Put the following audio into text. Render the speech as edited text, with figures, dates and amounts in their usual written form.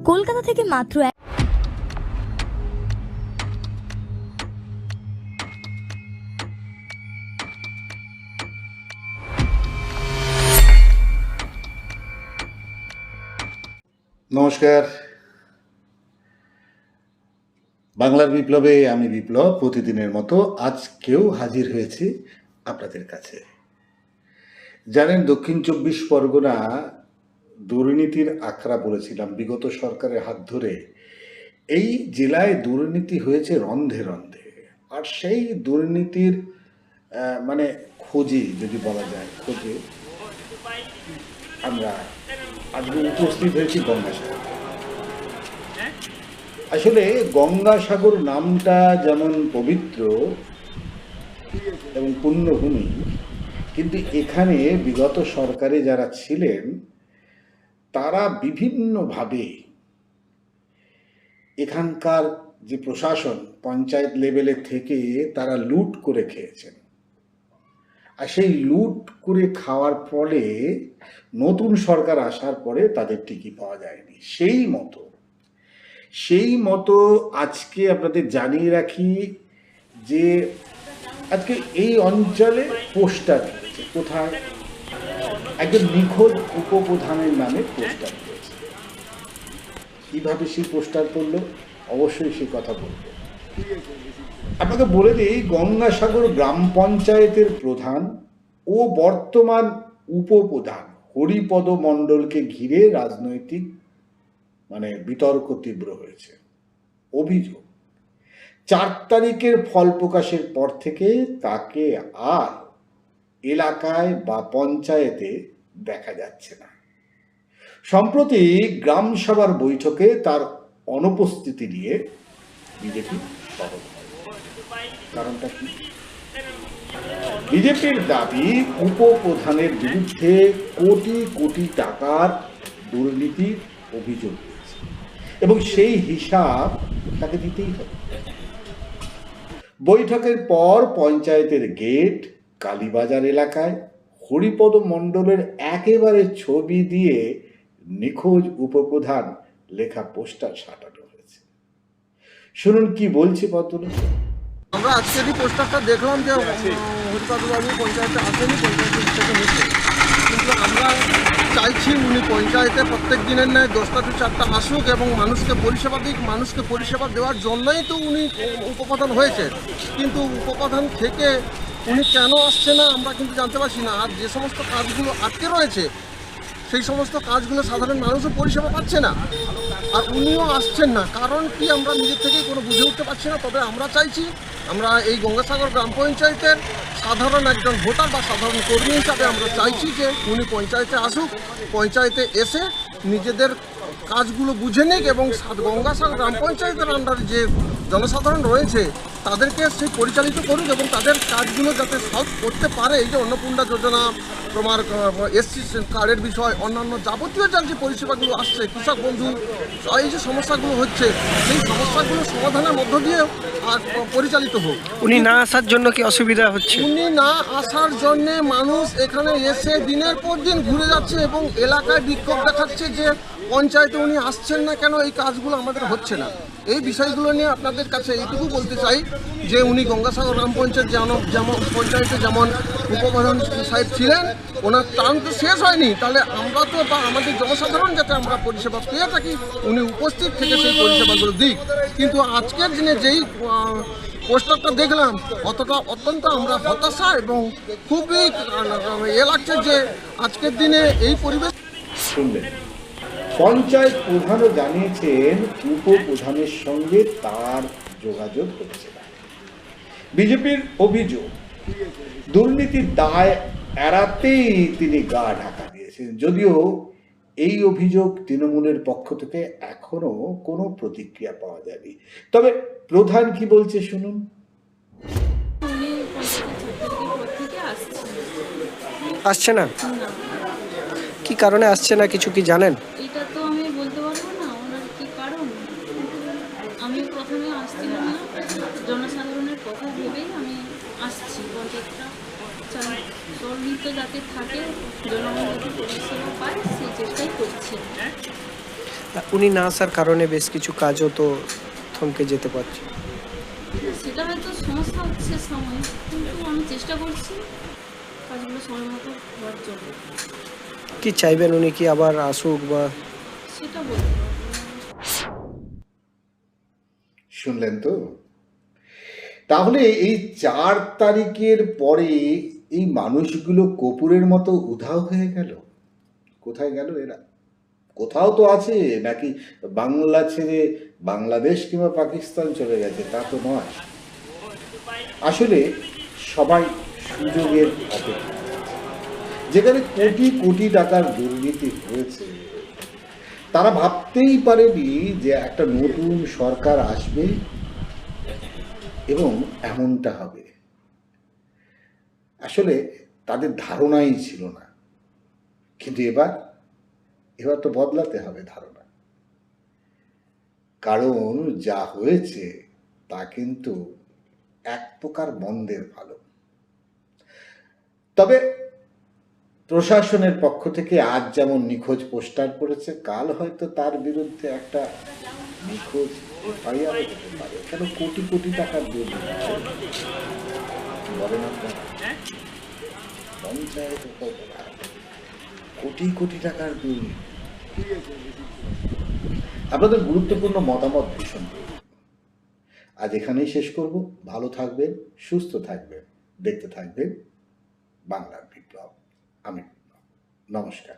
কলকাতা থেকে মাত্র নমস্কার। বাংলার বিপ্লবে আমি বিপ্লব প্রতিদিনের মতো আজকেও হাজির হয়েছি আপনাদের কাছে। জানেন, দক্ষিণ 24 পরগনা দুর্নীতির আখড়া বলেছিলাম বিগত সরকারের হাত ধরে এই জেলায় দুর্নীতি হয়েছে রন্ধে রন্ধে। আর সেই দুর্নীতির মানে খোঁজে, যদি বলা যায় খোঁজে, আমরা আজকে উপস্থিত হয়েছি গঙ্গাসাগর। আসলে গঙ্গাসাগর নামটা যেমন পবিত্র এবং পুণ্যভূমি, কিন্তু এখানে বিগত সরকারে যারা ছিলেন তারা বিভিন্নভাবে এখানকার যে প্রশাসন পঞ্চায়েত লেভেলে থেকে তারা লুট করে খেয়েছেন। আর সেই লুট করে খাওয়ার ফলে নতুন সরকার আসার পরে তাদের টিকি পাওয়া যায়নি। সেই মতো আজকে আপনাদের জানিয়ে রাখি যে আজকে এই অঞ্চলে পোস্টার রয়েছে। কোথায়? একজন নিখোঁজ উপপ্রধানের নামে পোস্টার রয়েছে। কিভাবে সেই পোস্টার করলো অবশ্যই সে কথা বলবো। আপনাকে বলে দিই, গঙ্গাসাগর গ্রাম পঞ্চায়েতের প্রধান ও বর্তমান উপপ্রধান হরিপদ মণ্ডলকে ঘিরে রাজনৈতিক বিতর্ক তীব্র হয়েছে। অভিযোগ, 4 তারিখের ফল প্রকাশের পর থেকে তাকে আর এলাকায় বা পঞ্চায়েতে দেখা যাচ্ছে না। সম্প্রতি গ্রাম সভার বৈঠকে তার অনুপস্থিতি নিয়ে বিজেপি সরব হয়। কারণটা কি? বিজেপির দাবি উপপ্রধানের বিরুদ্ধে কোটি কোটি টাকার দুর্নীতির অভিযোগ রয়েছে এবং সেই হিসাব তাকে দিতেই হবে। বৈঠকের পর পঞ্চায়েতের গেট কালীবাজার এলাকায় হরিপদ মণ্ডলের একেবারে ছবি দিয়ে নিখোঁজ উপপ্রধান লেখা পোস্টার সাটানো হয়েছে। শুনুন কি বলছি ভদ্রলোক। আমরা আজকে যে পোস্টারটা দেখলাম যে হরিপদবাবু পঞ্চায়েতে আসেনি, পঞ্চায়েত থেকে নিচ্ছে, কিন্তু আমরা চাইছি উনি পঞ্চায়েতে প্রত্যেক দিনের ন্যায় 10টা to 4টা আসুক এবং মানুষকে পরিষেবা দিক। মানুষকে পরিষেবা দেওয়ার জন্যই তো উনি উপপ্রধান হয়েছে, কিন্তু উপপ্রধান থেকে উনি কেন আসছে না আমরা কিন্তু জানতে পারছি না। আর যে সমস্ত কাজগুলো আটকে রয়েছে সেই সমস্ত কাজগুলো সাধারণ মানুষও পরিষেবা পাচ্ছে না, আর উনিও আসছেন না। কারণ কি আমরা নিজের থেকেই কোনো বুঝে উঠতে পারছি না। তবে আমরা চাইছি, আমরা এই গঙ্গাসাগর গ্রাম পঞ্চায়েতের সাধারণ একজন ভোটার বা সাধারণ কর্মী হিসাবে আমরা চাইছি যে উনি পঞ্চায়েতে আসুক, পঞ্চায়েতে এসে নিজেদের কাজগুলো বুঝে নিক এবং গঙ্গাসাগর গ্রাম পঞ্চায়েতের আন্ডারে যে জনসাধারণ রয়েছে তাদেরকে সেই পরিচালিত করুক এবং তাদের কাজগুলো যাতে সলভ করতে পারে। এই যে অন্নপূর্ণা যোজনা, তোমার এসসি কার্ডের বিষয়, অন্যান্য যাবতীয় যার যে পরিষেবাগুলো আসছে, কৃষক বন্ধু, এই যে সমস্যাগুলো হচ্ছে সেই সমস্যাগুলো সমাধানের মধ্য দিয়ে আর পরিচালিত হোক। উনি না আসার জন্য কি অসুবিধা হচ্ছে? উনি না আসার জন্যে মানুষ এখানে এসে দিনের পর দিন ঘুরে যাচ্ছে এবং এলাকায় বিক্ষোভ দেখাচ্ছে যে পঞ্চায়েতে উনি আসছেন না কেন, এই কাজগুলো আমাদের হচ্ছে না। এই বিষয়গুলো নিয়ে আপনাদের কাছে এইটুকু বলতে চাই যে উনি গঙ্গাসাগর গ্রাম পঞ্চায়েত যেমন পঞ্চায়েতে যেমন উপপ্রধান সাহেব ছিলেন, ওনার টার্ম তো শেষ হয়নি, তাহলে আমরা তো বা আমাদের জনসাধারণ যাতে আমরা পরিষেবা পেয়ে থাকি উনি উপস্থিত থেকে সেই পরিষেবাগুলো দিক। কিন্তু আজকের দিনে যেই পোস্টারটা দেখলাম অত্যন্ত আমরা হতাশা এবং খুবই লাগছে যে আজকের দিনে এই পরিবেশ। শুনলেন, পঞ্চায়েত প্রধানও জানিয়েছেন উপপ্রধানের সঙ্গে তার যোগাযোগ হচ্ছে না। বিজেপির অভিযোগ, দুর্নীতির দায় এড়াতেই তিনি গা ঢাকা দিয়েছেন। যদিও এই অভিযোগ তৃণমূলের পক্ষ থেকে এখনো কোনো প্রতিক্রিয়া পাওয়া যায়নি। তবে প্রধান কি বলছে শুনুন। আসছে না? কি কারণে আসছে না কিছু কি জানেন? এটা তো আমি বলতে পারবো না ওনার কি কারণ। আমি প্রথমে আসছিলাম না, জনসাধারণের কথা ভেবেই আমি আসছি। পঞ্চায়েতটা চলমিত যাতে থাকে, জনগণ যাতে পরিষেবা পায় সেই চেষ্টাই করছি। উনি না আসার কারণে বেশ কিছু কাজও তো থমকে যেতে পারছে। সেটা হয়তো সমস্যা হচ্ছে সময়, কিন্তু আমি চেষ্টা করছি কাজগুলো সময় মতো হওয়ার জন্য। কি চাইবেন উনি কি আবার আসুক বা? সেটা বলতে পারবো না। শুনলেন তো? তাহলে এই 4 তারিখের পরে এই মানুষগুলো কপুরের মতো উধাও হয়ে গেল। কোথায় গেল এরা? কোথাও তো আছে, নাকি বাংলা ছেড়ে বাংলাদেশ কিংবা পাকিস্তান চলে গেছে? তা তো নয়। আসলে সবাই সুযোগের অপেক্ষা, যেখানে কোটি কোটি টাকার দুর্নীতি হয়েছে, তারা ভাবতেই পারেনি যে একটা নতুন সরকার আসবে এবং এমনটা হবে। আসলে তাদের ধারণাই ছিল না। কিন্তু এবার তো বদলাতে হবে ধারণা, কারণ যা হয়েছে তা কিন্তু এক প্রকার মন্দের ভালো। তবে প্রশাসনের পক্ষ থেকে আজ যেমন নিখোঁজ পোস্টার করেছে, কাল হয়তো তার বিরুদ্ধে একটা নিখোঁজ এফআইআর হতে পারে। কেন? কোটি কোটি টাকার দুর্নীতি বলেন আপনারা। পঞ্চায়েত কোটি কোটি টাকার দুর্নীতি। আপনাদের গুরুত্বপূর্ণ মতামত ভীষণ প্রয়োজন। আজ এখানেই শেষ করব। ভালো থাকবেন, সুস্থ থাকবেন, দেখতে থাকবেন বাংলার বিপ্লব। আমি নমস্কার।